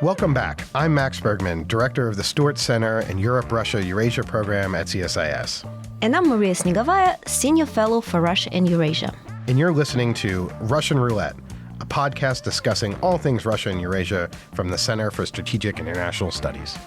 Welcome back. I'm Max Bergman, director of the Stewart Center and Europe-Russia-Eurasia program at CSIS. And I'm Maria Snegovaya, senior fellow for Russia and Eurasia. And you're listening to Russian Roulette, a podcast discussing all things Russia and Eurasia from the Center for Strategic International Studies.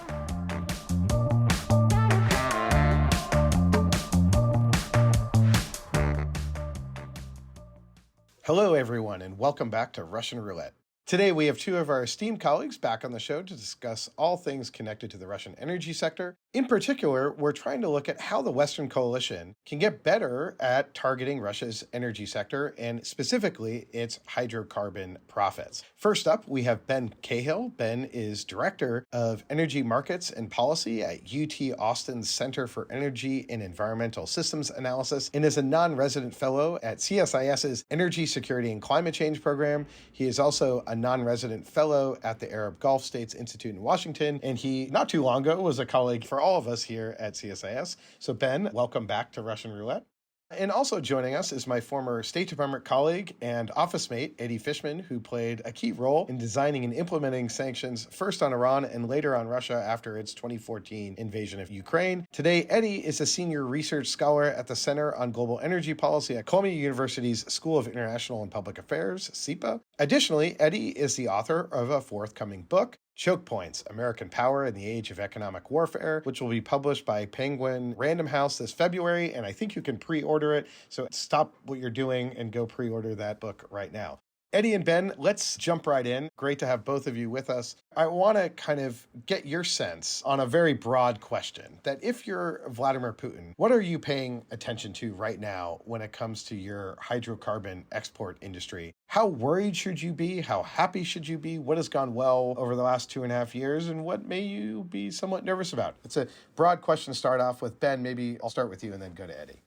Hello, everyone, and welcome back to Russian Roulette. Today, we have two of our esteemed colleagues back on the show to discuss all things connected to the Russian energy sector. In particular, we're trying to look at how the Western coalition can get better at targeting Russia's energy sector and specifically its hydrocarbon profits. First up, we have Ben Cahill. Ben is Director of Energy Markets and Policy at UT Austin's Center for Energy and Environmental Systems Analysis and is a non-resident fellow at CSIS's Energy Security and Climate Change program. He is also a non-resident fellow at the Arab Gulf States Institute in Washington, and he, not too long ago, was a colleague for all of us here at CSIS. So Ben, welcome back to Russian Roulette. And also joining us is my former State Department colleague and office mate, Eddie Fishman, who played a key role in designing and implementing sanctions first on Iran and later on Russia after its 2014 invasion of Ukraine. Today, Eddie is a senior research scholar at the Center on Global Energy Policy at Columbia University's School of International and Public Affairs, SIPA. Additionally, Eddie is the author of a forthcoming book, Choke Points, American Power in the Age of Economic Warfare, which will be published by Penguin Random House this February, and I think you can pre-order it, so stop what you're doing and go pre-order that book right now. Eddie and Ben, let's jump right in. Great to have both of you with us. I want to kind of get your sense on a very broad question, that if you're Vladimir Putin, what are you paying attention to right now when it comes to your hydrocarbon export industry? How worried should you be? How happy should you be? What has gone well over the last 2.5 years? And what may you be somewhat nervous about? It's a broad question to start off with. Ben, maybe I'll start with you and then go to Eddie.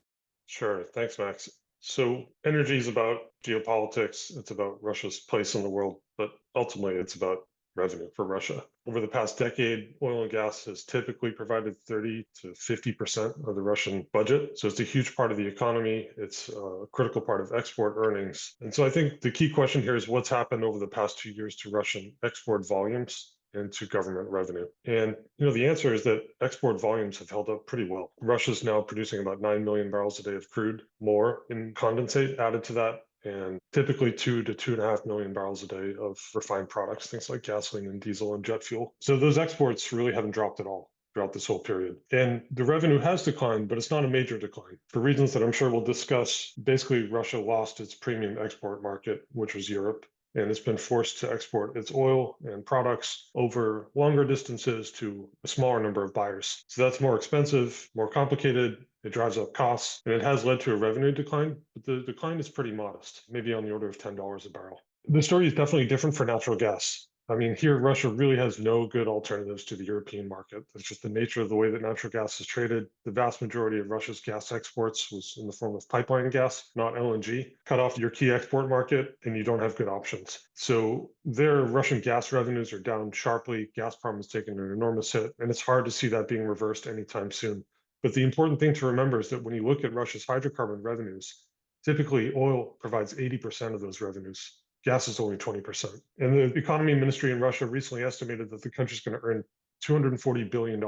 Sure. Thanks, Max. So energy is about geopolitics. It's about Russia's place in the world, but ultimately it's about revenue for Russia. Over the past decade, oil and gas has typically provided 30 to 50% of the Russian budget. So it's a huge part of the economy. It's a critical part of export earnings. And so I think the key question here is what's happened over the past 2 years to Russian export volumes and to government revenue. And the answer is that export volumes have held up pretty well. Russia's now producing about 9 million barrels a day of crude, more in condensate added to that, and typically 2 to 2.5 million barrels a day of refined products, things like gasoline and diesel and jet fuel. So those exports really haven't dropped at all throughout this whole period. And the revenue has declined, but it's not a major decline. For reasons that I'm sure we'll discuss, basically Russia lost its premium export market, which was Europe, and it's been forced to export its oil and products over longer distances to a smaller number of buyers. So that's more expensive, more complicated, it drives up costs, and it has led to a revenue decline, but the decline is pretty modest, maybe on the order of $10 a barrel. The story is definitely different for natural gas. I mean, here, Russia really has no good alternatives to the European market. That's just the nature of the way that natural gas is traded. The vast majority of Russia's gas exports was in the form of pipeline gas, not LNG. Cut off your key export market, and you don't have good options. So their Russian gas revenues are down sharply. Gazprom has taken an enormous hit, and it's hard to see that being reversed anytime soon. But the important thing to remember is that when you look at Russia's hydrocarbon revenues, typically oil provides 80% of those revenues. Gas is only 20%. And the economy ministry in Russia recently estimated that the country's going to earn $240 billion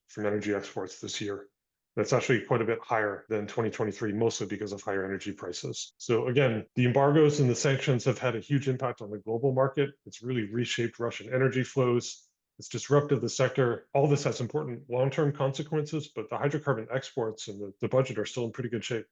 from energy exports this year. That's actually quite a bit higher than 2023, mostly because of higher energy prices. So again, the embargoes and the sanctions have had a huge impact on the global market. It's really reshaped Russian energy flows. It's disrupted the sector. All this has important long-term consequences, but the hydrocarbon exports and the budget are still in pretty good shape.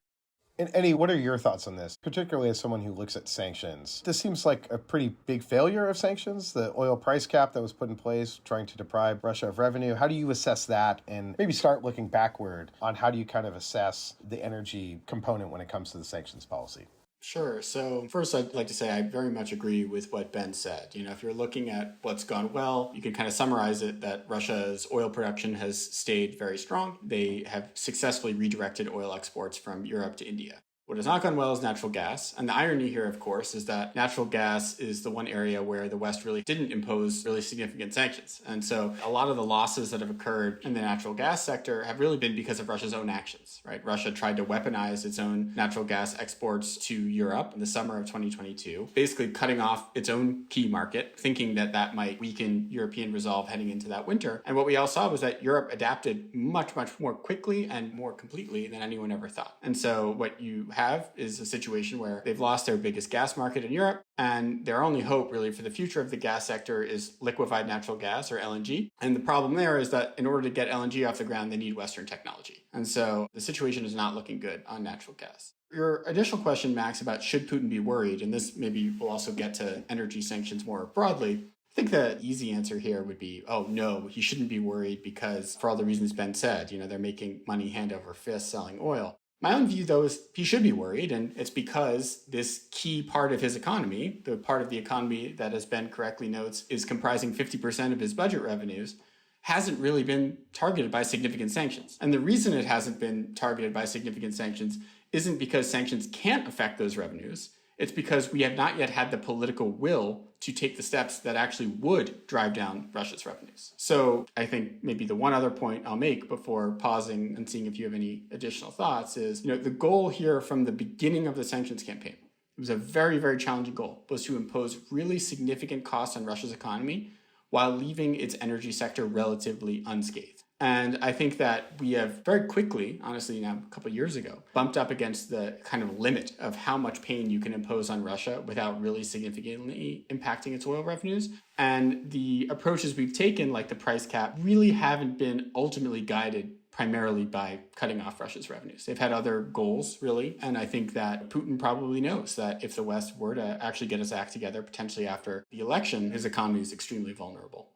And Eddie, what are your thoughts on this, particularly as someone who looks at sanctions? This seems like a pretty big failure of sanctions, the oil price cap that was put in place trying to deprive Russia of revenue. How do you assess that? And maybe start looking backward on how do you kind of assess the energy component when it comes to the sanctions policy? Sure. So first, I'd like to say I very much agree with what Ben said. If you're looking at what's gone well, you can kind of summarize it that Russia's oil production has stayed very strong. They have successfully redirected oil exports from Europe to India. What has not gone well is natural gas. And the irony here, of course, is that natural gas is the one area where the West really didn't impose really significant sanctions. And so a lot of the losses that have occurred in the natural gas sector have really been because of Russia's own actions, right? Russia tried to weaponize its own natural gas exports to Europe in the summer of 2022, basically cutting off its own key market, thinking that that might weaken European resolve heading into that winter. And what we all saw was that Europe adapted much, much more quickly and more completely than anyone ever thought. And so what you have is a situation where they've lost their biggest gas market in Europe, and their only hope really for the future of the gas sector is liquefied natural gas or LNG. And the problem there is that in order to get LNG off the ground, they need Western technology. And so the situation is not looking good on natural gas. Your additional question, Max, about should Putin be worried, and this maybe will also get to energy sanctions more broadly. I think the easy answer here would be, oh, no, he shouldn't be worried because for all the reasons Ben said, they're making money hand over fist selling oil. My own view, though, is he should be worried, and it's because this key part of his economy, the part of the economy that, as Ben correctly notes, is comprising 50% of his budget revenues, hasn't really been targeted by significant sanctions. And the reason it hasn't been targeted by significant sanctions isn't because sanctions can't affect those revenues. It's because we have not yet had the political will to take the steps that actually would drive down Russia's revenues. So I think maybe the one other point I'll make before pausing and seeing if you have any additional thoughts is, the goal here from the beginning of the sanctions campaign, it was a very, very challenging goal, was to impose really significant costs on Russia's economy while leaving its energy sector relatively unscathed. And I think that we have very quickly, honestly now a couple of years ago, bumped up against the kind of limit of how much pain you can impose on Russia without really significantly impacting its oil revenues. And the approaches we've taken, like the price cap, really haven't been ultimately guided primarily by cutting off Russia's revenues. They've had other goals, really. And I think that Putin probably knows that if the West were to actually get its act together, potentially after the election, his economy is extremely vulnerable.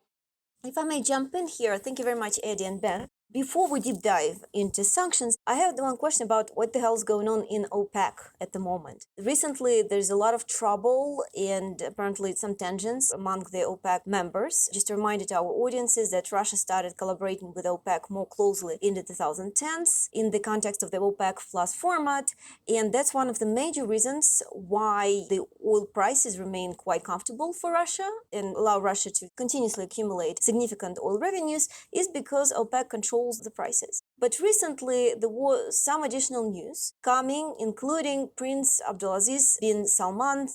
If I may jump in here, thank you very much, Eddie and Ben. Before we deep dive into sanctions, I have one question about what the hell is going on in OPEC at the moment. Recently, there's a lot of trouble and apparently some tensions among the OPEC members. Just a reminder to our audiences that Russia started collaborating with OPEC more closely in the 2010s in the context of the OPEC Plus format. And that's one of the major reasons why the oil prices remain quite comfortable for Russia and allow Russia to continuously accumulate significant oil revenues is because OPEC controls the prices. But recently, there was some additional news coming, including Prince Abdulaziz bin Salman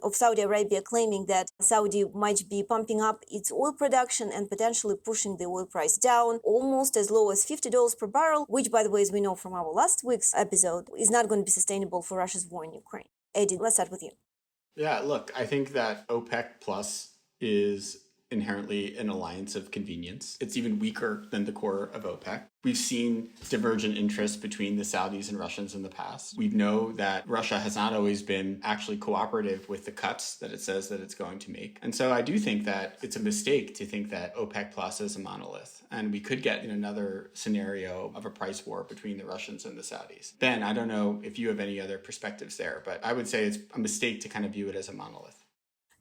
of Saudi Arabia claiming that Saudi might be pumping up its oil production and potentially pushing the oil price down almost as low as $50 per barrel, which, by the way, as we know from our last week's episode, is not going to be sustainable for Russia's war in Ukraine. Eddie, let's start with you. Yeah, look, I think that OPEC Plus is inherently an alliance of convenience. It's even weaker than the core of OPEC. We've seen divergent interests between the Saudis and Russians in the past. We know that Russia has not always been actually cooperative with the cuts that it says that it's going to make. And so I do think that it's a mistake to think that OPEC Plus is a monolith. And we could get in another scenario of a price war between the Russians and the Saudis. Ben, I don't know if you have any other perspectives there, but I would say it's a mistake to kind of view it as a monolith.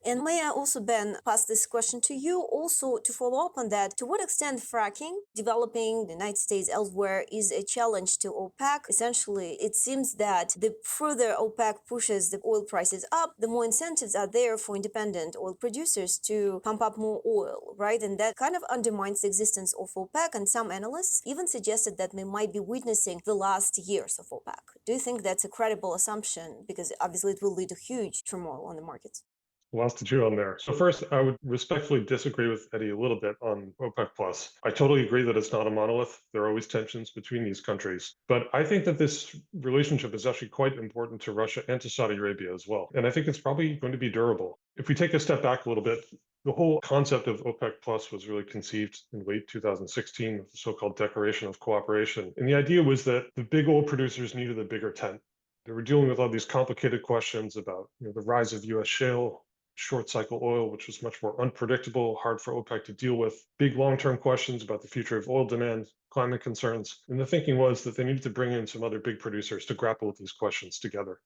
And may I also, Ben, pass this question to you, also to follow up on that. To what extent fracking, developing the United States elsewhere, is a challenge to OPEC? Essentially, it seems that the further OPEC pushes the oil prices up, the more incentives are there for independent oil producers to pump up more oil, right? And that kind of undermines the existence of OPEC. And some analysts even suggested that we might be witnessing the last years of OPEC. Do you think that's a credible assumption? Because obviously it will lead to huge turmoil on the markets. Lots to chew on there. So first, I would respectfully disagree with Eddie a little bit on OPEC Plus. I totally agree that it's not a monolith. There are always tensions between these countries. But I think that this relationship is actually quite important to Russia and to Saudi Arabia as well. And I think it's probably going to be durable. If we take a step back a little bit, the whole concept of OPEC Plus was really conceived in late 2016 with the so-called Declaration of Cooperation. And the idea was that the big oil producers needed a bigger tent. They were dealing with all these complicated questions about the rise of U.S. shale, short cycle oil, which was much more unpredictable, hard for OPEC to deal with, big long-term questions about the future of oil demand, climate concerns. And the thinking was that they needed to bring in some other big producers to grapple with these questions together.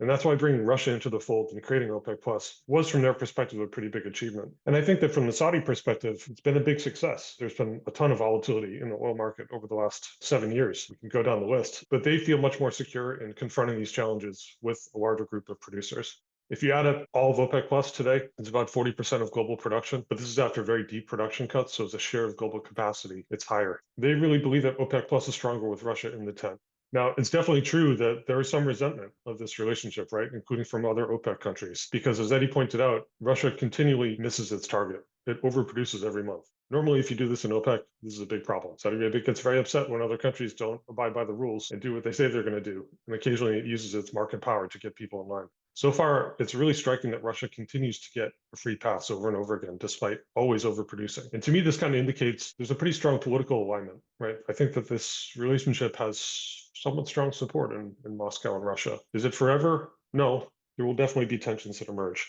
And that's why bringing Russia into the fold and creating OPEC Plus was, from their perspective, a pretty big achievement. And I think that from the Saudi perspective, it's been a big success. There's been a ton of volatility in the oil market over the last 7 years. We can go down the list, but they feel much more secure in confronting these challenges with a larger group of producers. If you add up all of OPEC Plus today, it's about 40% of global production, but this is after very deep production cuts. So as a share of global capacity, it's higher. They really believe that OPEC Plus is stronger with Russia in the tent. Now, it's definitely true that there is some resentment of this relationship, right, including from other OPEC countries, because as Eddie pointed out, Russia continually misses its target. It overproduces every month. Normally, if you do this in OPEC, this is a big problem. Saudi Arabia gets very upset when other countries don't abide by the rules and do what they say they're going to do. And occasionally it uses its market power to get people in line. So far, it's really striking that Russia continues to get a free pass over and over again, despite always overproducing. And to me, this kind of indicates there's a pretty strong political alignment, right? I think that this relationship has somewhat strong support in Moscow and Russia. Is it forever? No, there will definitely be tensions that emerge.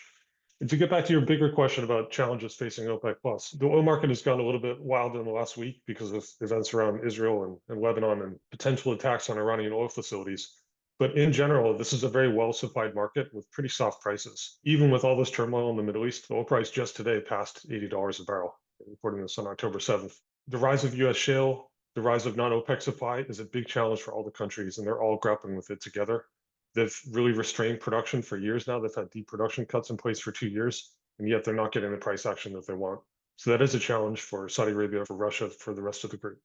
And to get back to your bigger question about challenges facing OPEC Plus, the oil market has gone a little bit wild in the last week because of events around Israel and Lebanon and potential attacks on Iranian oil facilities. But in general, this is a very well-supplied market with pretty soft prices. Even with all this turmoil in the Middle East, the oil price just today passed $80 a barrel, reporting this on October 7th. The rise of U.S. shale, the rise of non-OPEC supply is a big challenge for all the countries, and they're all grappling with it together. They've really restrained production for years now. They've had deep production cuts in place for 2 years, and yet they're not getting the price action that they want. So that is a challenge for Saudi Arabia, for Russia, for the rest of the group.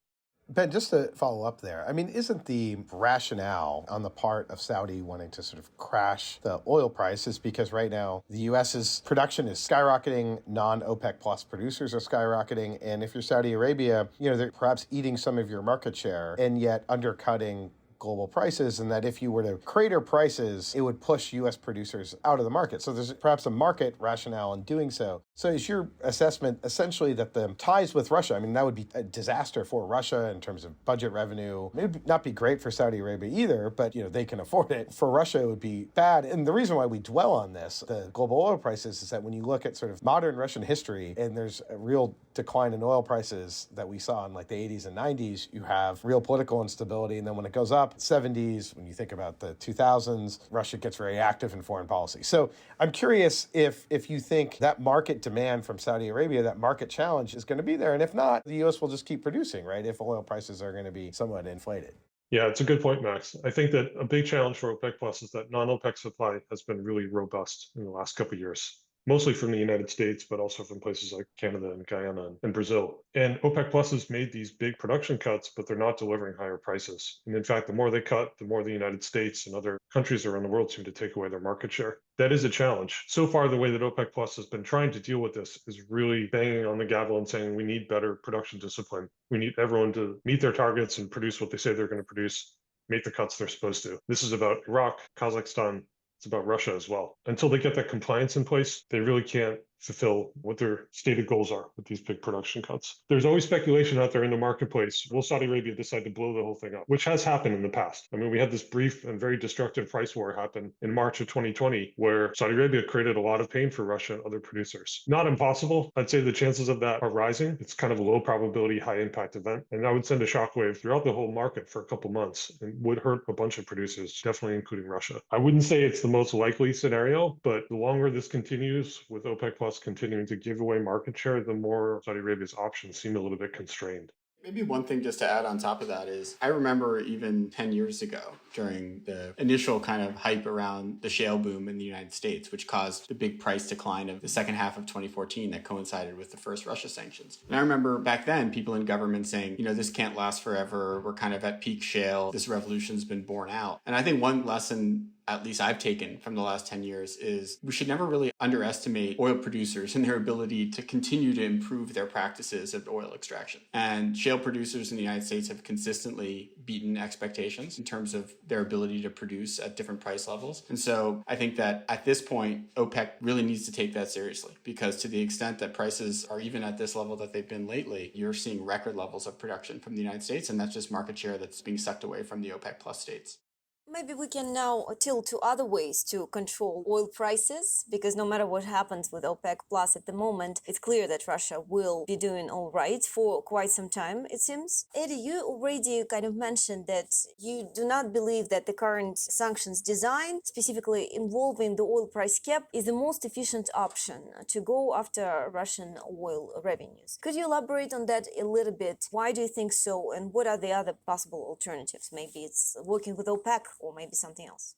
Ben, just to follow up there, I mean, isn't the rationale on the part of Saudi wanting to sort of crash the oil prices because right now the U.S.'s production is skyrocketing, non-OPEC plus producers are skyrocketing, and if you're Saudi Arabia, they're perhaps eating some of your market share and yet undercutting global prices, and that if you were to crater prices, it would push U.S. producers out of the market. So there's perhaps a market rationale in doing so. So is your assessment essentially that the ties with Russia, I mean, that would be a disaster for Russia in terms of budget revenue. It would not be great for Saudi Arabia either, but they can afford it. For Russia, it would be bad. And the reason why we dwell on this, the global oil prices, is that when you look at sort of modern Russian history, and there's a real decline in oil prices that we saw in like the 80s and 90s, you have real political instability. And then when it goes up, 70s, when you think about the 2000s, Russia gets very active in foreign policy. So I'm curious if you think that market demand from Saudi Arabia, that market challenge is going to be there. And if not, the U.S. will just keep producing, right? If oil prices are going to be somewhat inflated. Yeah, it's a good point, Max. I think that a big challenge for OPEC Plus is that non-OPEC supply has been really robust in the last couple of years, mostly from the United States, but also from places like Canada and Guyana and Brazil. And OPEC Plus has made these big production cuts, but they're not delivering higher prices. And in fact, the more they cut, the more the United States and other countries around the world seem to take away their market share. That is a challenge. So far, the way that OPEC Plus has been trying to deal with this is really banging on the gavel and saying we need better production discipline. We need everyone to meet their targets and produce what they say they're going to produce, make the cuts they're supposed to. This is about Iraq, Kazakhstan. It's about Russia as well. Until they get that compliance in place, they really can't fulfill what their stated goals are with these big production cuts. There's always speculation out there in the marketplace. Will Saudi Arabia decide to blow the whole thing up? Which has happened in the past. I mean, we had this brief and very destructive price war happen in March of 2020, where Saudi Arabia created a lot of pain for Russia and other producers. Not impossible. I'd say the chances of that are rising. It's kind of a low probability, high impact event. And that would send a shockwave throughout the whole market for a couple months and would hurt a bunch of producers, definitely including Russia. I wouldn't say it's the most likely scenario, but the longer this continues with OPEC Plus continuing to give away market share, the more Saudi Arabia's options seem a little bit constrained. Maybe one thing just to add on top of that is I remember even 10 years ago during the initial kind of hype around the shale boom in the United States, which caused the big price decline of the second half of 2014 that coincided with the first Russia sanctions. And I remember back then people in government saying, this can't last forever. We're kind of at peak shale. This revolution's been borne out. And I think one lesson at least I've taken from the last 10 years is we should never really underestimate oil producers and their ability to continue to improve their practices of oil extraction. And shale producers in the United States have consistently beaten expectations in terms of their ability to produce at different price levels. And so I think that at this point, OPEC really needs to take that seriously, because to the extent that prices are even at this level that they've been lately, you're seeing record levels of production from the United States, and that's just market share that's being sucked away from the OPEC plus states. Maybe we can now tilt to other ways to control oil prices, because no matter what happens with OPEC Plus at the moment, it's clear that Russia will be doing all right for quite some time, it seems. Eddie, you already kind of mentioned that you do not believe that the current sanctions design, specifically involving the oil price cap, is the most efficient option to go after Russian oil revenues. Could you elaborate on that a little bit? Why do you think so, and what are the other possible alternatives? Maybe it's working with OPEC, or maybe something else.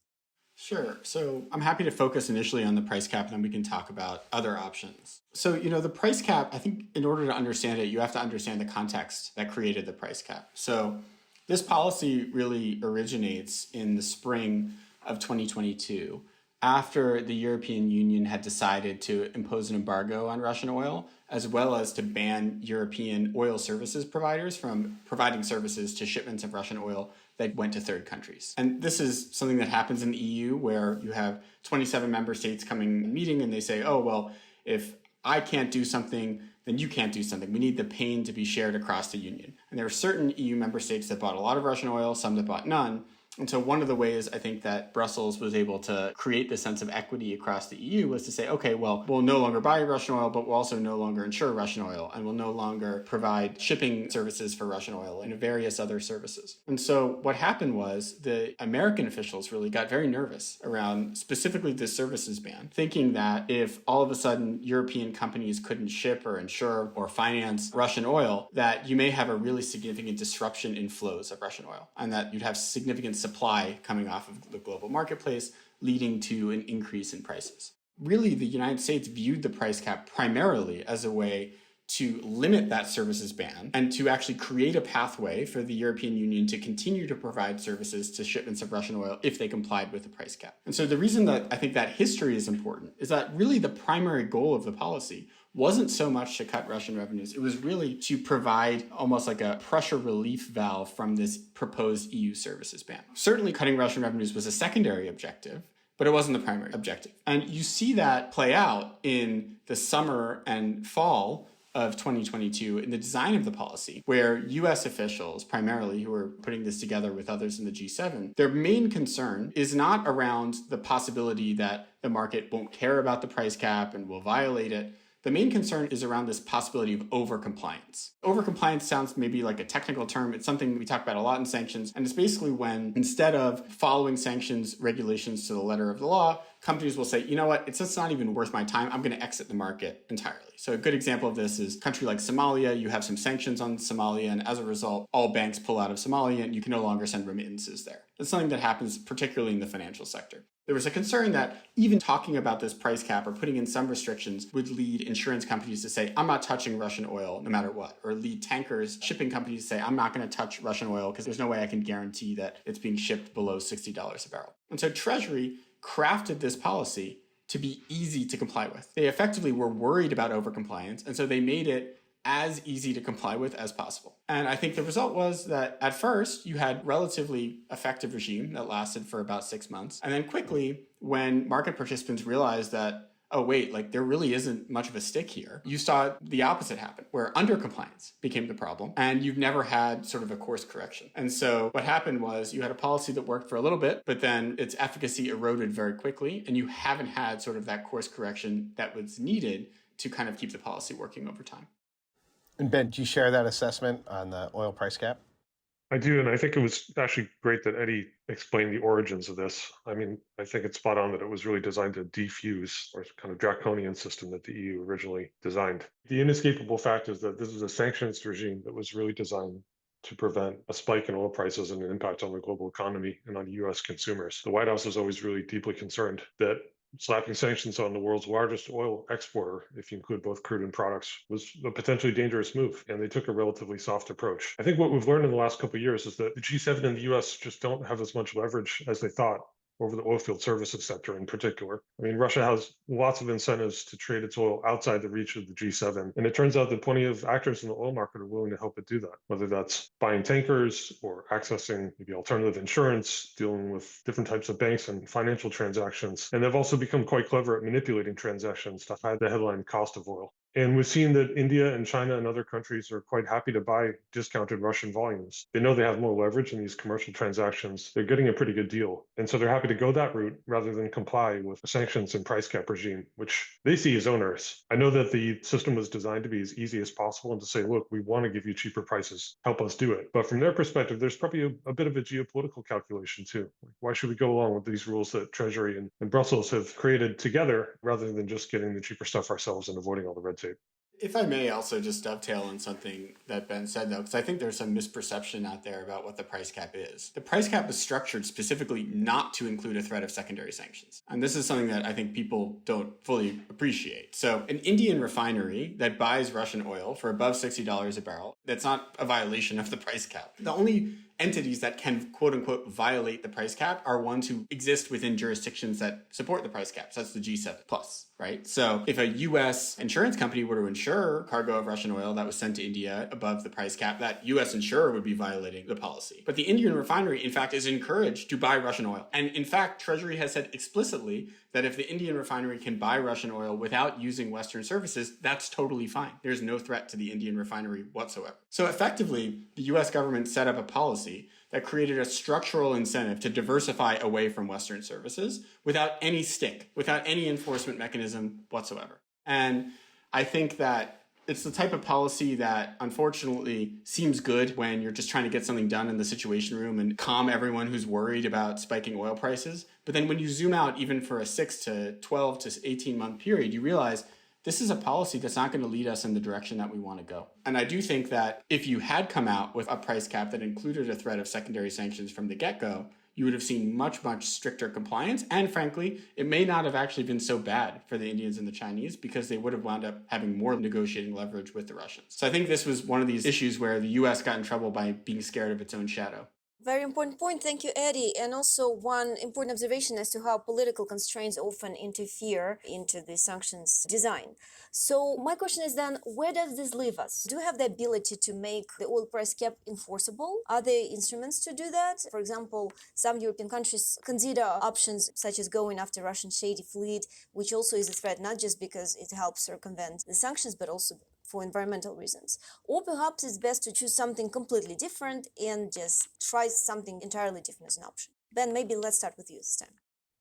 Sure. So I'm happy to focus initially on the price cap, and then we can talk about other options. So, the price cap, I think in order to understand it, you have to understand the context that created the price cap. So this policy really originates in the spring of 2022, after the European Union had decided to impose an embargo on Russian oil, as well as to ban European oil services providers from providing services to shipments of Russian oil that went to third countries. And this is something that happens in the EU, where you have 27 member states coming and meeting, and they say, oh, well, if I can't do something, then you can't do something. We need the pain to be shared across the union. And there are certain EU member states that bought a lot of Russian oil, some that bought none. And so one of the ways I think that Brussels was able to create this sense of equity across the EU was to say, okay, well, we'll no longer buy Russian oil, but we'll also no longer insure Russian oil, and we'll no longer provide shipping services for Russian oil and various other services. And so what happened was the American officials really got very nervous around specifically this services ban, thinking that if all of a sudden European companies couldn't ship or insure or finance Russian oil, that you may have a really significant disruption in flows of Russian oil, and that you'd have significant supply coming off of the global marketplace, leading to an increase in prices. Really, the United States viewed the price cap primarily as a way to limit that services ban and to actually create a pathway for the European Union to continue to provide services to shipments of Russian oil if they complied with the price cap. And so the reason that I think that history is important is that really the primary goal of the policy wasn't so much to cut Russian revenues. It was really to provide almost like a pressure relief valve from this proposed EU services ban. Certainly cutting Russian revenues was a secondary objective, but it wasn't the primary objective. And you see that play out in the summer and fall of 2022 in the design of the policy, where US officials, primarily who are putting this together with others in the G7, their main concern is not around the possibility that the market won't care about the price cap and will violate it. The main concern is around this possibility of overcompliance. Overcompliance sounds maybe like a technical term. It's something we talk about a lot in sanctions. And it's basically when, instead of following sanctions regulations to the letter of the law, companies will say, you know what, it's just not even worth my time. I'm going to exit the market entirely. So a good example of this is a country like Somalia. You have some sanctions on Somalia, and as a result, all banks pull out of Somalia, and you can no longer send remittances there. That's something that happens particularly in the financial sector. There was a concern that even talking about this price cap or putting in some restrictions would lead insurance companies to say, I'm not touching Russian oil no matter what, or lead tankers, shipping companies to say, I'm not going to touch Russian oil because there's no way I can guarantee that it's being shipped below $60 a barrel. And so Treasury crafted this policy to be easy to comply with. They effectively were worried about overcompliance, and so they made it as easy to comply with as possible. And I think the result was that at first you had relatively effective regime that lasted for about 6 months. And then quickly, when market participants realized that, oh wait, like there really isn't much of a stick here, you saw the opposite happen, where undercompliance became the problem, and you've never had sort of a course correction. And so what happened was you had a policy that worked for a little bit, but then its efficacy eroded very quickly, and you haven't had sort of that course correction that was needed to kind of keep the policy working over time. And Ben, do you share that assessment on the oil price cap? I do, and I think it was actually great that Eddie explained the origins of this. I mean, I think it's spot on that it was really designed to defuse or kind of draconian system that the EU originally designed. The inescapable fact is that this is a sanctions regime that was really designed to prevent a spike in oil prices and an impact on the global economy and on US consumers. The White House was always really deeply concerned that slapping sanctions on the world's largest oil exporter, if you include both crude and products, was a potentially dangerous move, and they took a relatively soft approach. I think what we've learned in the last couple of years is that the G7 and the US just don't have as much leverage as they thought over the oilfield services sector in particular. I mean, Russia has lots of incentives to trade its oil outside the reach of the G7. And it turns out that plenty of actors in the oil market are willing to help it do that, whether that's buying tankers or accessing maybe alternative insurance, dealing with different types of banks and financial transactions. And they've also become quite clever at manipulating transactions to hide the headline cost of oil. And we've seen that India and China and other countries are quite happy to buy discounted Russian volumes. They know they have more leverage in these commercial transactions. They're getting a pretty good deal. And so they're happy to go that route rather than comply with a sanctions and price cap regime, which they see as onerous. I know that the system was designed to be as easy as possible and to say, look, we want to give you cheaper prices, help us do it. But from their perspective, there's probably a bit of a geopolitical calculation too. Why should we go along with these rules that Treasury and Brussels have created together rather than just getting the cheaper stuff ourselves and avoiding all the red tape? If I may also just dovetail on something that Ben said, though, because I think there's some misperception out there about what the price cap is. The price cap is structured specifically not to include a threat of secondary sanctions. And this is something that I think people don't fully appreciate. So an Indian refinery that buys Russian oil for above $60 a barrel, that's not a violation of the price cap. The only entities that can, quote unquote, violate the price cap are ones who exist within jurisdictions that support the price caps. That's the G7 plus, right? So if a US insurance company were to insure cargo of Russian oil that was sent to India above the price cap, that US insurer would be violating the policy. But the Indian refinery, in fact, is encouraged to buy Russian oil. And in fact, Treasury has said explicitly that if the Indian refinery can buy Russian oil without using Western services, that's totally fine. There's no threat to the Indian refinery whatsoever. So effectively, the US government set up a policy that created a structural incentive to diversify away from Western services without any stick, without any enforcement mechanism whatsoever. And I think that it's the type of policy that unfortunately seems good when you're just trying to get something done in the Situation Room and calm everyone who's worried about spiking oil prices. But then when you zoom out even for a 6 to 12 to 18 month period, you realize this is a policy that's not going to lead us in the direction that we want to go. And I do think that if you had come out with a price cap that included a threat of secondary sanctions from the get-go, you would have seen much, much stricter compliance. And frankly, it may not have actually been so bad for the Indians and the Chinese because they would have wound up having more negotiating leverage with the Russians. So I think this was one of these issues where the US got in trouble by being scared of its own shadow. Very important point. Thank you, Eddie. And also one important observation as to how political constraints often interfere into the sanctions design. So my question is then, where does this leave us? Do we have the ability to make the oil price cap enforceable? Are there instruments to do that? For example, some European countries consider options such as going after Russian shady fleet, which also is a threat, not just because it helps circumvent the sanctions, but also for environmental reasons. Or perhaps it's best to choose something completely different and just try something entirely different as an option. Ben, maybe let's start with you this time.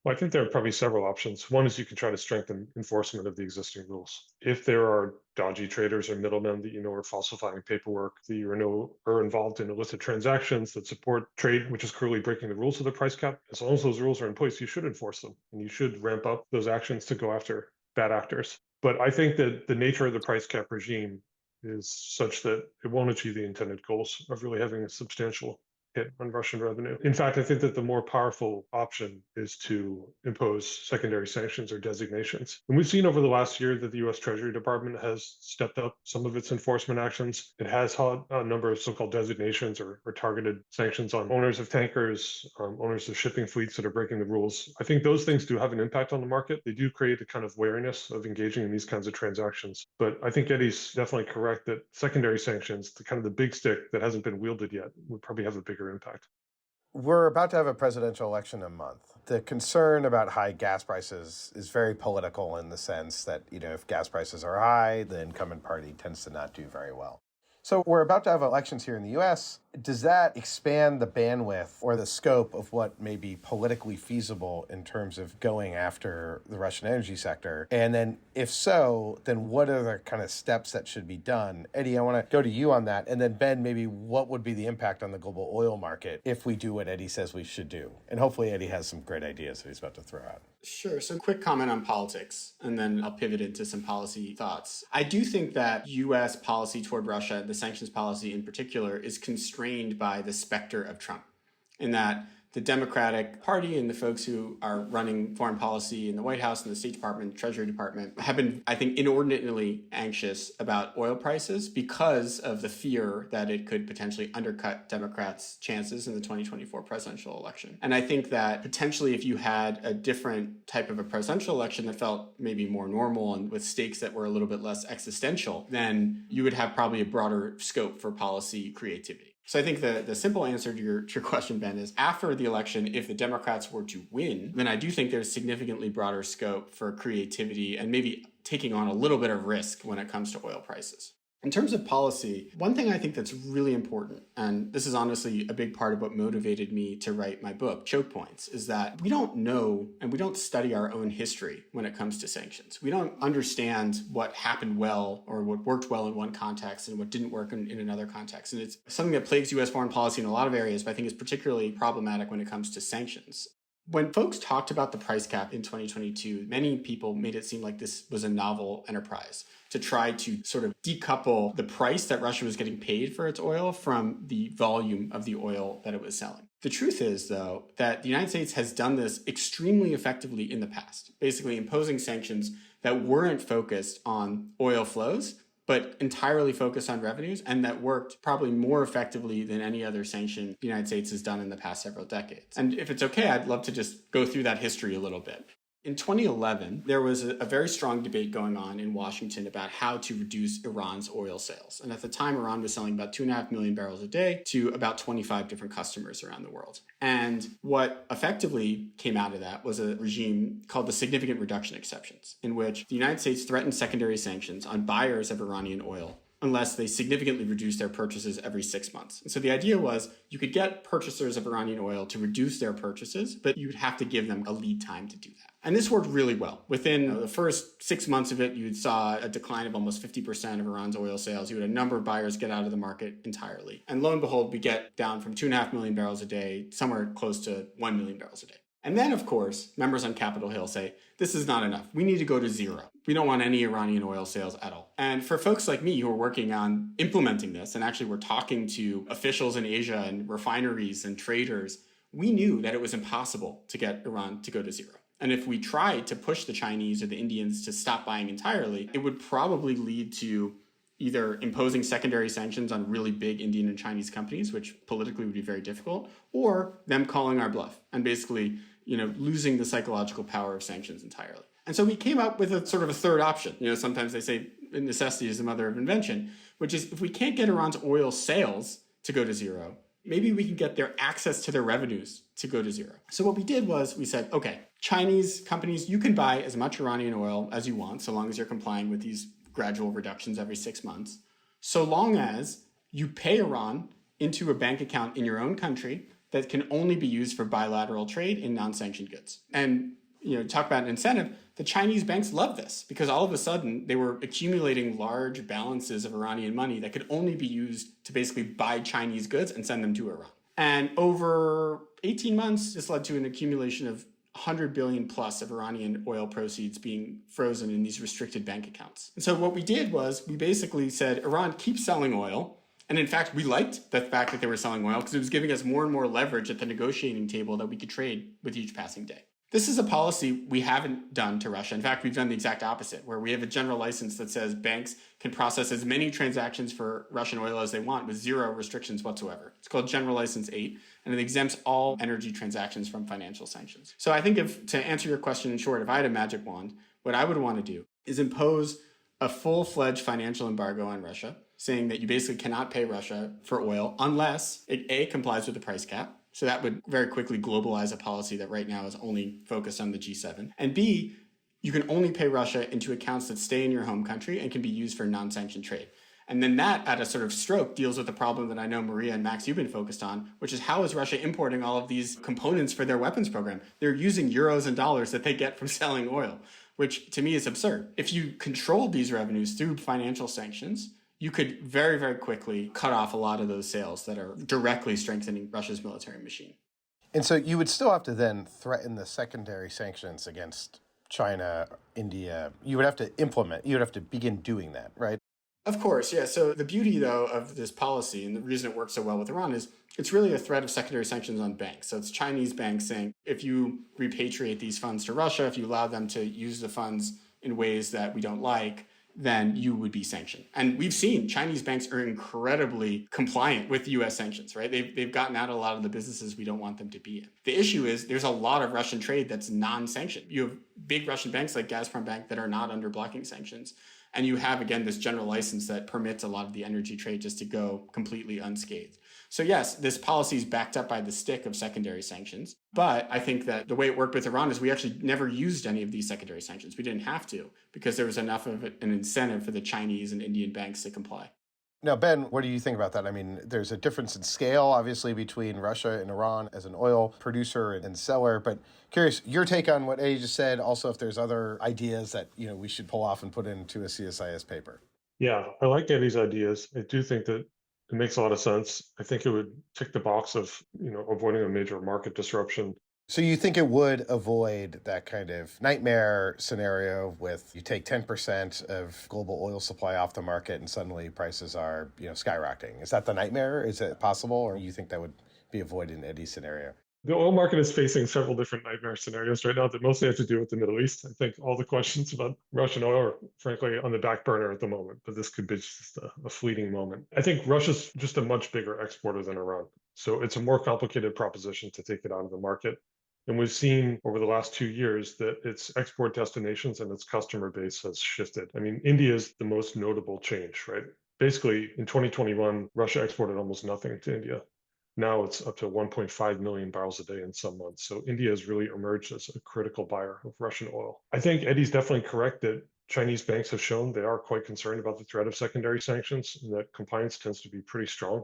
Well, I think there are probably several options. One is you can try to strengthen enforcement of the existing rules. If there are dodgy traders or middlemen that you know are falsifying paperwork, that you know are involved in illicit transactions that support trade, which is clearly breaking the rules of the price cap, as long as those rules are in place, you should enforce them. And you should ramp up those actions to go after bad actors. But I think that the nature of the price cap regime is such that it won't achieve the intended goals of really having a substantial hit on Russian revenue. In fact, I think that the more powerful option is to impose secondary sanctions or designations. And we've seen over the last year that the US Treasury Department has stepped up some of its enforcement actions. It has had a number of so-called designations or targeted sanctions on owners of tankers, owners of shipping fleets that are breaking the rules. I think those things do have an impact on the market. They do create a kind of wariness of engaging in these kinds of transactions. But I think Eddie's definitely correct that secondary sanctions, the kind of the big stick that hasn't been wielded yet, would probably have a bigger impact. We're about to have a presidential election in a month. The concern about high gas prices is very political in the sense that, if gas prices are high, the incumbent party tends to not do very well. So we're about to have elections here in the U.S. Does that expand the bandwidth or the scope of what may be politically feasible in terms of going after the Russian energy sector? And then if so, then what are the kind of steps that should be done? Eddie, I want to go to you on that. And then Ben, maybe what would be the impact on the global oil market if we do what Eddie says we should do? And hopefully Eddie has some great ideas that he's about to throw out. Sure. So quick comment on politics, and then I'll pivot into some policy thoughts. I do think that U.S. policy toward Russia, the sanctions policy in particular, is constrained by the specter of Trump, in that the Democratic Party and the folks who are running foreign policy in the White House and the State Department, the Treasury Department, have been, I think, inordinately anxious about oil prices because of the fear that it could potentially undercut Democrats' chances in the 2024 presidential election. And I think that potentially if you had a different type of a presidential election that felt maybe more normal and with stakes that were a little bit less existential, then you would have probably a broader scope for policy creativity. So I think the simple answer to your question, Ben, is after the election, if the Democrats were to win, then I do think there's significantly broader scope for creativity and maybe taking on a little bit of risk when it comes to oil prices. In terms of policy, one thing I think that's really important, and this is honestly a big part of what motivated me to write my book, Choke Points, is that we don't know and we don't study our own history when it comes to sanctions. We don't understand what happened well or what worked well in one context and what didn't work in another context. And it's something that plagues U.S. foreign policy in a lot of areas, but I think is particularly problematic when it comes to sanctions. When folks talked about the price cap in 2022, many people made it seem like this was a novel enterprise to try to sort of decouple the price that Russia was getting paid for its oil from the volume of the oil that it was selling. The truth is, though, that the United States has done this extremely effectively in the past, basically imposing sanctions that weren't focused on oil flows, but entirely focused on revenues, and that worked probably more effectively than any other sanction the United States has done in the past several decades. And if it's okay, I'd love to just go through that history a little bit. In 2011, there was a very strong debate going on in Washington about how to reduce Iran's oil sales. And at the time, Iran was selling about 2.5 million barrels a day to about 25 different customers around the world. And what effectively came out of that was a regime called the Significant Reduction Exceptions, in which the United States threatened secondary sanctions on buyers of Iranian oil unless they significantly reduce their purchases every 6 months. And so the idea was you could get purchasers of Iranian oil to reduce their purchases, but you would have to give them a lead time to do that. And this worked really well. Within the first 6 months of it, you saw a decline of almost 50% of Iran's oil sales. You had a number of buyers get out of the market entirely. And lo and behold, we get down from 2.5 million barrels a day, somewhere close to 1 million barrels a day. And then, of course, members on Capitol Hill say, this is not enough. We need to go to zero. We don't want any Iranian oil sales at all. And for folks like me who are working on implementing this, and actually we're talking to officials in Asia and refineries and traders, we knew that it was impossible to get Iran to go to zero. And if we tried to push the Chinese or the Indians to stop buying entirely, it would probably lead to either imposing secondary sanctions on really big Indian and Chinese companies, which politically would be very difficult, or them calling our bluff and basically, losing the psychological power of sanctions entirely. And so we came up with a sort of a third option. Sometimes they say necessity is the mother of invention, which is if we can't get Iran's oil sales to go to zero, maybe we can get their access to their revenues to go to zero. So what we did was we said, okay, Chinese companies, you can buy as much Iranian oil as you want, so long as you're complying with these gradual reductions every 6 months, so long as you pay Iran into a bank account in your own country that can only be used for bilateral trade in non-sanctioned goods. And talk about an incentive, the Chinese banks love this because all of a sudden they were accumulating large balances of Iranian money that could only be used to basically buy Chinese goods and send them to Iran. And over 18 months, this led to an accumulation of 100 billion plus of Iranian oil proceeds being frozen in these restricted bank accounts. And so what we did was we basically said, Iran, keep selling oil. And in fact, we liked the fact that they were selling oil because it was giving us more and more leverage at the negotiating table that we could trade with each passing day. This is a policy we haven't done to Russia. In fact, we've done the exact opposite, where we have a general license that says banks can process as many transactions for Russian oil as they want with zero restrictions whatsoever. It's called General License 8, and it exempts all energy transactions from financial sanctions. So I think to answer your question in short, if I had a magic wand, what I would want to do is impose a full-fledged financial embargo on Russia, saying that you basically cannot pay Russia for oil unless it A, complies with the price cap. So that would very quickly globalize a policy that right now is only focused on the G7. And B, you can only pay Russia into accounts that stay in your home country and can be used for non-sanctioned trade. And then that, at a sort of stroke, deals with the problem that I know Maria and Max, you've been focused on, which is how is Russia importing all of these components for their weapons program? They're using euros and dollars that they get from selling oil, which to me is absurd. If you controlled these revenues through financial sanctions, you could very, very quickly cut off a lot of those sales that are directly strengthening Russia's military machine. And so you would still have to then threaten the secondary sanctions against China, India. You would have to begin doing that, right? Of course, yeah. So the beauty, though, of this policy and the reason it works so well with Iran is it's really a threat of secondary sanctions on banks. So it's Chinese banks saying, if you repatriate these funds to Russia, if you allow them to use the funds in ways that we don't like, then you would be sanctioned. And we've seen Chinese banks are incredibly compliant with U.S. sanctions, right? They've gotten out a lot of the businesses we don't want them to be in. The issue is there's a lot of Russian trade that's non-sanctioned. You have big Russian banks like Gazprom Bank that are not under blocking sanctions. And you have, again, this general license that permits a lot of the energy trade just to go completely unscathed. So yes, this policy is backed up by the stick of secondary sanctions. But I think that the way it worked with Iran is we actually never used any of these secondary sanctions. We didn't have to because there was enough of an incentive for the Chinese and Indian banks to comply. Now, Ben, what do you think about that? I mean, there's a difference in scale, obviously, between Russia and Iran as an oil producer and seller. But curious, your take on what Eddie just said. Also, if there's other ideas that we should pull off and put into a CSIS paper. Yeah, I like Eddie's ideas. I do think that it makes a lot of sense. I think it would tick the box of avoiding a major market disruption. So you think it would avoid that kind of nightmare scenario with you take 10% of global oil supply off the market and suddenly prices are, skyrocketing? Is that the nightmare? Is it possible? Or you think that would be avoided in Eddie's scenario? The oil market is facing several different nightmare scenarios right now that mostly have to do with the Middle East. I think all the questions about Russian oil are frankly on the back burner at the moment, but this could be just a fleeting moment. I think Russia's just a much bigger exporter than Iran. So it's a more complicated proposition to take it out of the market. And we've seen over the last 2 years that its export destinations and its customer base has shifted. I mean, India is the most notable change, right? Basically, in 2021, Russia exported almost nothing to India. Now it's up to 1.5 million barrels a day in some months. So India has really emerged as a critical buyer of Russian oil. I think Eddie's definitely correct that Chinese banks have shown they are quite concerned about the threat of secondary sanctions and that compliance tends to be pretty strong.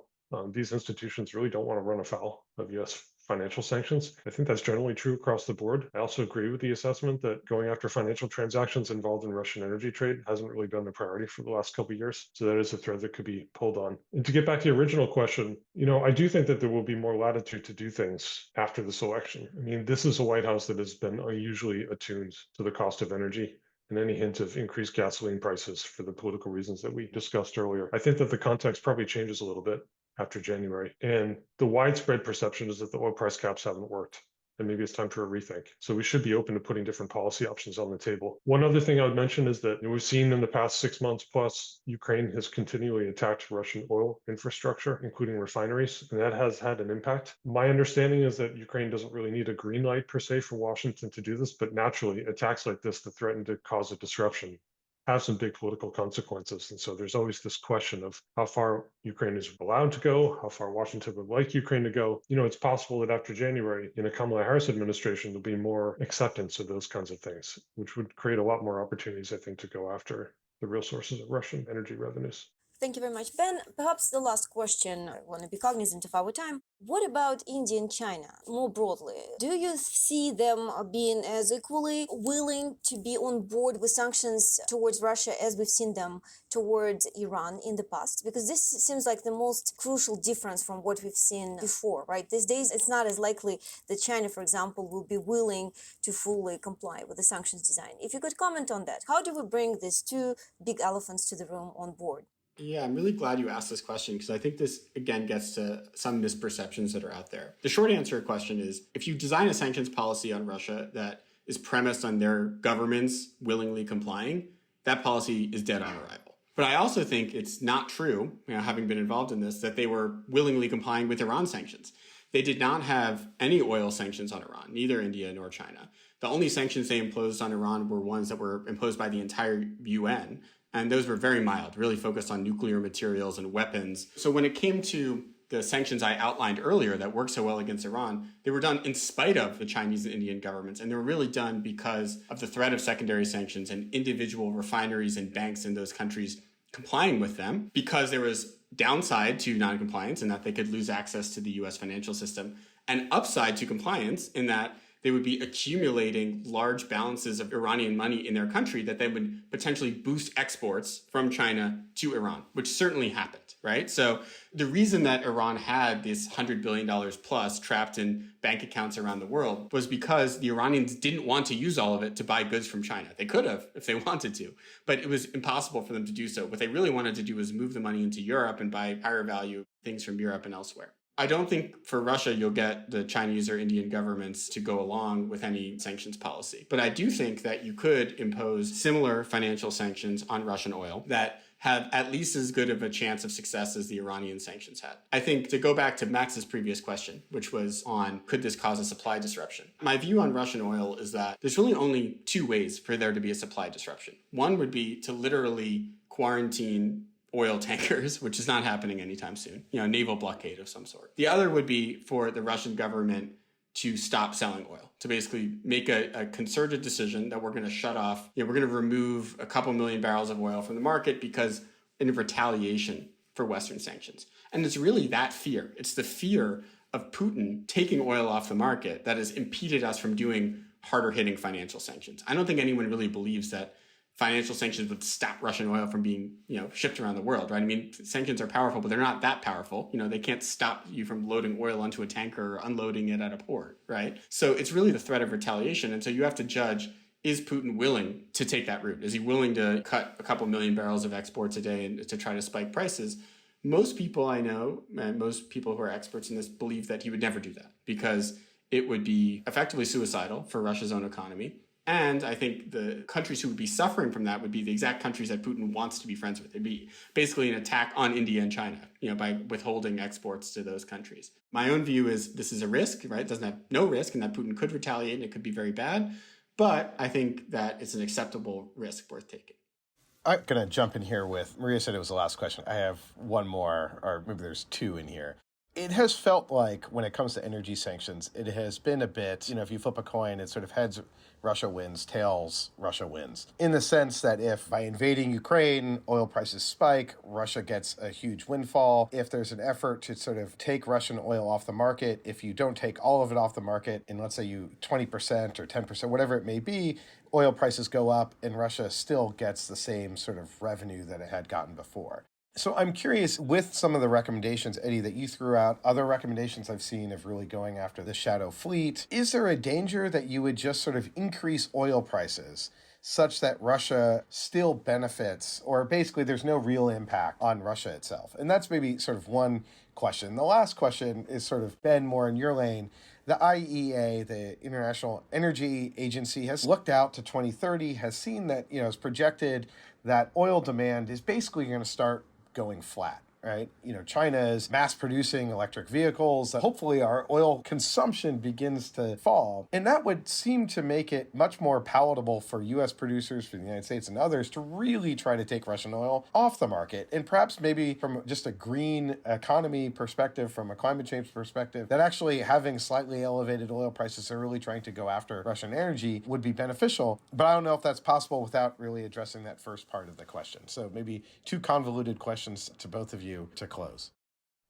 These institutions really don't want to run afoul of US financial sanctions. I think that's generally true across the board. I also agree with the assessment that going after financial transactions involved in Russian energy trade hasn't really been the priority for the last couple of years. So that is a thread that could be pulled on. And to get back to the original question, I do think that there will be more latitude to do things after this election. I mean, this is a White House that has been unusually attuned to the cost of energy and any hint of increased gasoline prices for the political reasons that we discussed earlier. I think that the context probably changes a little bit after January. And the widespread perception is that the oil price caps haven't worked. And maybe it's time for a rethink. So we should be open to putting different policy options on the table. One other thing I would mention is that we've seen in the past 6 months plus, Ukraine has continually attacked Russian oil infrastructure, including refineries, and that has had an impact. My understanding is that Ukraine doesn't really need a green light per se for Washington to do this, but naturally attacks like this that threaten to cause a disruption have some big political consequences. And so there's always this question of how far Ukraine is allowed to go, how far Washington would like Ukraine to go. It's possible that after January, in a Kamala Harris administration, there'll be more acceptance of those kinds of things, which would create a lot more opportunities, I think, to go after the real sources of Russian energy revenues. Thank you very much, Ben. Perhaps the last question, I want to be cognizant of our time. What about India and China more broadly? Do you see them being as equally willing to be on board with sanctions towards Russia as we've seen them towards Iran in the past? Because this seems like the most crucial difference from what we've seen before, right? These days, it's not as likely that China, for example, will be willing to fully comply with the sanctions design. If you could comment on that, how do we bring these two big elephants to the room on board? Yeah, I'm really glad you asked this question because I think this, again, gets to some misperceptions that are out there. The short answer to the question is, if you design a sanctions policy on Russia that is premised on their governments willingly complying, that policy is dead on arrival. But I also think it's not true, having been involved in this, that they were willingly complying with Iran sanctions. They did not have any oil sanctions on Iran, neither India nor China. The only sanctions they imposed on Iran were ones that were imposed by the entire UN. And those were very mild, really focused on nuclear materials and weapons. So when it came to the sanctions I outlined earlier that worked so well against Iran, they were done in spite of the Chinese and Indian governments. And they were really done because of the threat of secondary sanctions and individual refineries and banks in those countries complying with them, because there was downside to noncompliance in that they could lose access to the US financial system, and upside to compliance in that they would be accumulating large balances of Iranian money in their country that they would potentially boost exports from China to Iran, which certainly happened, right? So the reason that Iran had this $100 billion plus trapped in bank accounts around the world was because the Iranians didn't want to use all of it to buy goods from China. They could have if they wanted to, but it was impossible for them to do so. What they really wanted to do was move the money into Europe and buy higher value things from Europe and elsewhere. I don't think for Russia you'll get the Chinese or Indian governments to go along with any sanctions policy. But I do think that you could impose similar financial sanctions on Russian oil that have at least as good of a chance of success as the Iranian sanctions had. I think to go back to Max's previous question, which was on could this cause a supply disruption? My view on Russian oil is that there's really only two ways for there to be a supply disruption. One would be to literally quarantine oil tankers, which is not happening anytime soon, a naval blockade of some sort. The other would be for the Russian government to stop selling oil, to basically make a concerted decision that we're going to shut off, we're going to remove a couple million barrels of oil from the market because in retaliation for Western sanctions. And it's really that fear. It's the fear of Putin taking oil off the market that has impeded us from doing harder hitting financial sanctions. I don't think anyone really believes that financial sanctions would stop Russian oil from being, shipped around the world, right? I mean, sanctions are powerful, but they're not that powerful. They can't stop you from loading oil onto a tanker or unloading it at a port, right? So it's really the threat of retaliation. And so you have to judge, is Putin willing to take that route? Is he willing to cut a couple million barrels of exports a day and to try to spike prices? Most people I know, and most people who are experts in this, believe that he would never do that because it would be effectively suicidal for Russia's own economy. And I think the countries who would be suffering from that would be the exact countries that Putin wants to be friends with. It'd be basically an attack on India and China, by withholding exports to those countries. My own view is this is a risk, right? It doesn't have no risk, and that Putin could retaliate and it could be very bad. But I think that it's an acceptable risk worth taking. I'm going to jump in here with, Maria said it was the last question. I have one more, or maybe there's two in here. It has felt like when it comes to energy sanctions, it has been a bit, if you flip a coin, it's sort of heads, Russia wins, tails, Russia wins. In the sense that if by invading Ukraine, oil prices spike, Russia gets a huge windfall. If there's an effort to sort of take Russian oil off the market, if you don't take all of it off the market, and let's say you 20% or 10%, whatever it may be, oil prices go up and Russia still gets the same sort of revenue that it had gotten before. So I'm curious, with some of the recommendations, Eddie, that you threw out, other recommendations I've seen of really going after the shadow fleet, is there a danger that you would just sort of increase oil prices such that Russia still benefits, or basically there's no real impact on Russia itself? And that's maybe sort of one question. The last question is sort of, Ben, more in your lane. The IEA, the International Energy Agency, has looked out to 2030, has seen that, it's projected that oil demand is basically going to start going flat, right? China is mass producing electric vehicles. Hopefully our oil consumption begins to fall. And that would seem to make it much more palatable for U.S. producers, for the United States and others, to really try to take Russian oil off the market. And perhaps maybe from just a green economy perspective, from a climate change perspective, that actually having slightly elevated oil prices are really trying to go after Russian energy would be beneficial. But I don't know if that's possible without really addressing that first part of the question. So maybe two convoluted questions to both of you to close.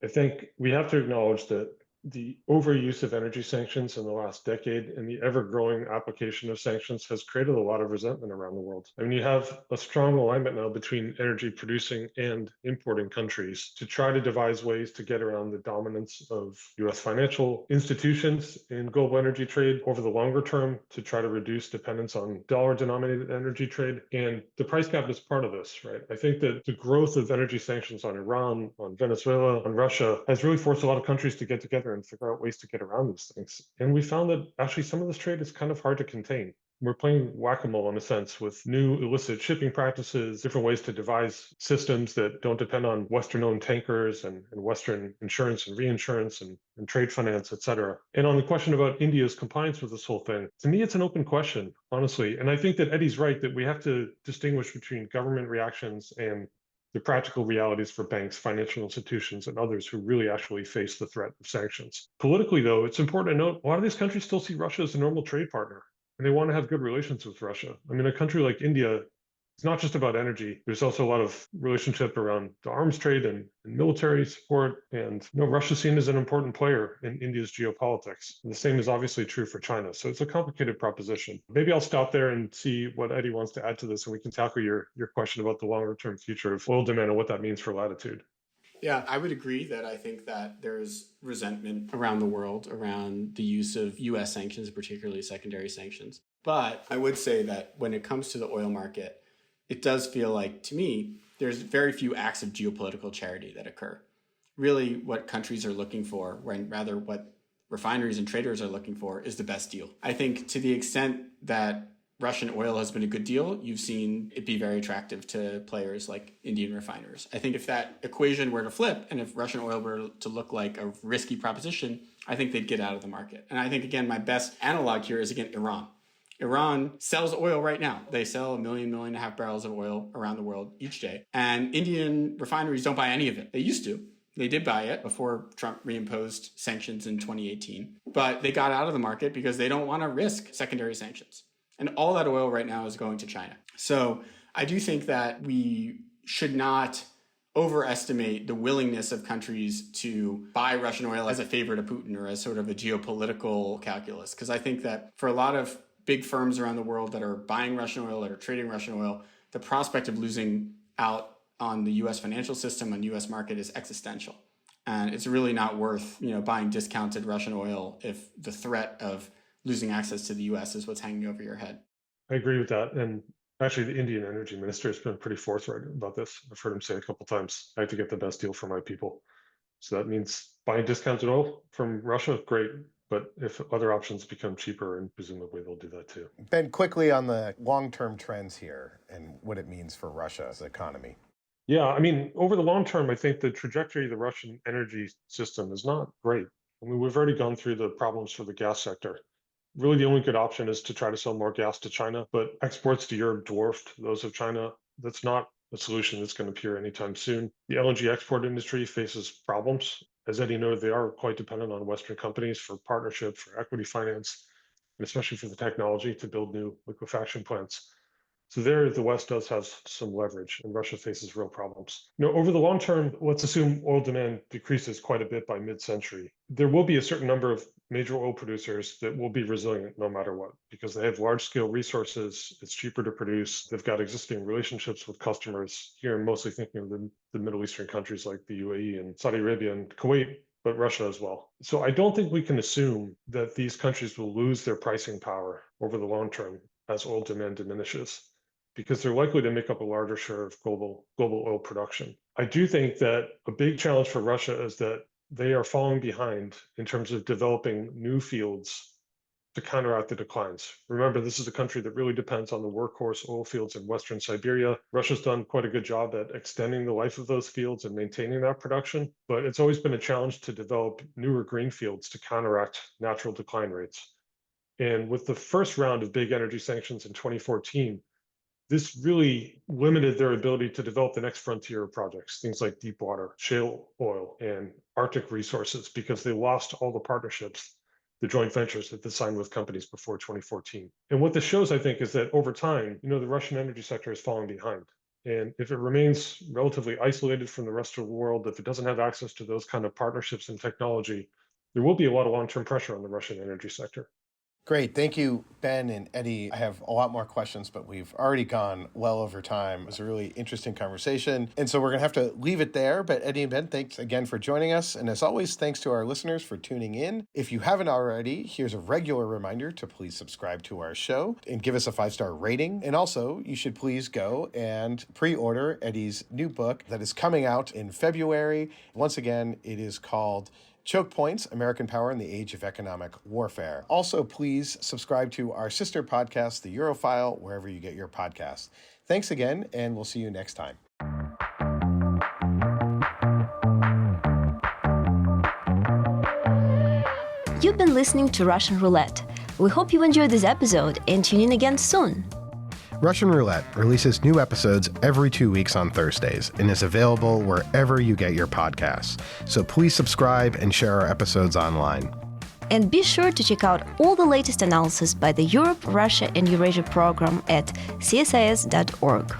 I think we have to acknowledge that the overuse of energy sanctions in the last decade and the ever-growing application of sanctions has created a lot of resentment around the world. I mean, you have a strong alignment now between energy producing and importing countries to try to devise ways to get around the dominance of U.S. financial institutions in global energy trade over the longer term, to try to reduce dependence on dollar-denominated energy trade. And the price cap is part of this, right? I think that the growth of energy sanctions on Iran, on Venezuela, on Russia has really forced a lot of countries to get together and figure out ways to get around these things. And we found that actually some of this trade is kind of hard to contain. We're playing whack-a-mole in a sense with new illicit shipping practices, different ways to devise systems that don't depend on Western-owned tankers and Western insurance and reinsurance and trade finance, et cetera. And on the question about India's compliance with this whole thing, to me, it's an open question, honestly. And I think that Eddie's right that we have to distinguish between government reactions and the practical realities for banks, financial institutions, and others who really actually face the threat of sanctions. Politically, though, it's important to note a lot of these countries still see Russia as a normal trade partner, and they want to have good relations with Russia. I mean, a country like India, it's not just about energy. There's also a lot of relationship around the arms trade and military support. And Russia's seen as an important player in India's geopolitics. And the same is obviously true for China. So it's a complicated proposition. Maybe I'll stop there and see what Eddie wants to add to this, and we can tackle your question about the longer term future of oil demand and what that means for latitude. Yeah, I would agree that I think that there's resentment around the world around the use of U.S. sanctions, particularly secondary sanctions. But I would say that when it comes to the oil market, it does feel like, to me, there's very few acts of geopolitical charity that occur. Really, what countries are looking for, rather what refineries and traders are looking for, is the best deal. I think to the extent that Russian oil has been a good deal, you've seen it be very attractive to players like Indian refiners. I think if that equation were to flip, and if Russian oil were to look like a risky proposition, I think they'd get out of the market. And I think, again, my best analog here is, again, Iran. Iran sells oil right now. They sell 1 million, 1.5 million barrels of oil around the world each day. And Indian refineries don't buy any of it. They used to. They did buy it before Trump reimposed sanctions in 2018. But they got out of the market because they don't want to risk secondary sanctions. And all that oil right now is going to China. So I do think that we should not overestimate the willingness of countries to buy Russian oil as a favor to Putin or as sort of a geopolitical calculus. Because I think that for a lot of big firms around the world that are buying Russian oil, that are trading Russian oil, the prospect of losing out on the U.S. financial system and U.S. market is existential. And it's really not worth, buying discounted Russian oil if the threat of losing access to the U.S. is what's hanging over your head. I agree with that. And actually, the Indian energy minister has been pretty forthright about this. I've heard him say a couple of times, I have to get the best deal for my people. So that means buying discounted oil from Russia, great. But if other options become cheaper, and presumably they'll do that too. Ben, quickly on the long-term trends here and what it means for Russia's economy. Yeah, I mean, over the long term, I think the trajectory of the Russian energy system is not great. I mean, we've already gone through the problems for the gas sector. Really, the only good option is to try to sell more gas to China, but exports to Europe dwarfed those of China. That's not a solution that's going to appear anytime soon. The LNG export industry faces problems. As Eddie noted, they are quite dependent on Western companies for partnership, for equity finance, and especially for the technology to build new liquefaction plants. So there, the West does have some leverage, and Russia faces real problems. Over the long term, let's assume oil demand decreases quite a bit by mid-century. There will be a certain number of major oil producers that will be resilient no matter what, because they have large-scale resources, it's cheaper to produce, they've got existing relationships with customers. Here, I'm mostly thinking of the Middle Eastern countries like the UAE and Saudi Arabia and Kuwait, but Russia as well. So I don't think we can assume that these countries will lose their pricing power over the long term as oil demand diminishes, because they're likely to make up a larger share of global oil production. I do think that a big challenge for Russia is that they are falling behind in terms of developing new fields to counteract the declines. Remember, this is a country that really depends on the workhorse oil fields in Western Siberia. Russia's done quite a good job at extending the life of those fields and maintaining that production, but it's always been a challenge to develop newer green fields to counteract natural decline rates. And with the first round of big energy sanctions in 2014, this really limited their ability to develop the next frontier of projects, things like deep water, shale oil, and Arctic resources, because they lost all the partnerships, the joint ventures that they signed with companies before 2014. And what this shows, I think, is that over time, the Russian energy sector is falling behind. And if it remains relatively isolated from the rest of the world, if it doesn't have access to those kind of partnerships and technology, there will be a lot of long-term pressure on the Russian energy sector. Great. Thank you, Ben and Eddie. I have a lot more questions, but we've already gone well over time. It was a really interesting conversation. And so we're going to have to leave it there. But Eddie and Ben, thanks again for joining us. And as always, thanks to our listeners for tuning in. If you haven't already, here's a regular reminder to please subscribe to our show and give us a 5-star rating. And also, you should please go and pre-order Eddie's new book that is coming out in February. Once again, it is called Choke Points, American Power in the Age of Economic Warfare. Also, please subscribe to our sister podcast, The Europhile, wherever you get your podcasts. Thanks again, and we'll see you next time. You've been listening to Russian Roulette. We hope you enjoyed this episode and tune in again soon. Russian Roulette releases new episodes every 2 weeks on Thursdays and is available wherever you get your podcasts. So please subscribe and share our episodes online. And be sure to check out all the latest analysis by the Europe, Russia, and Eurasia program at csis.org.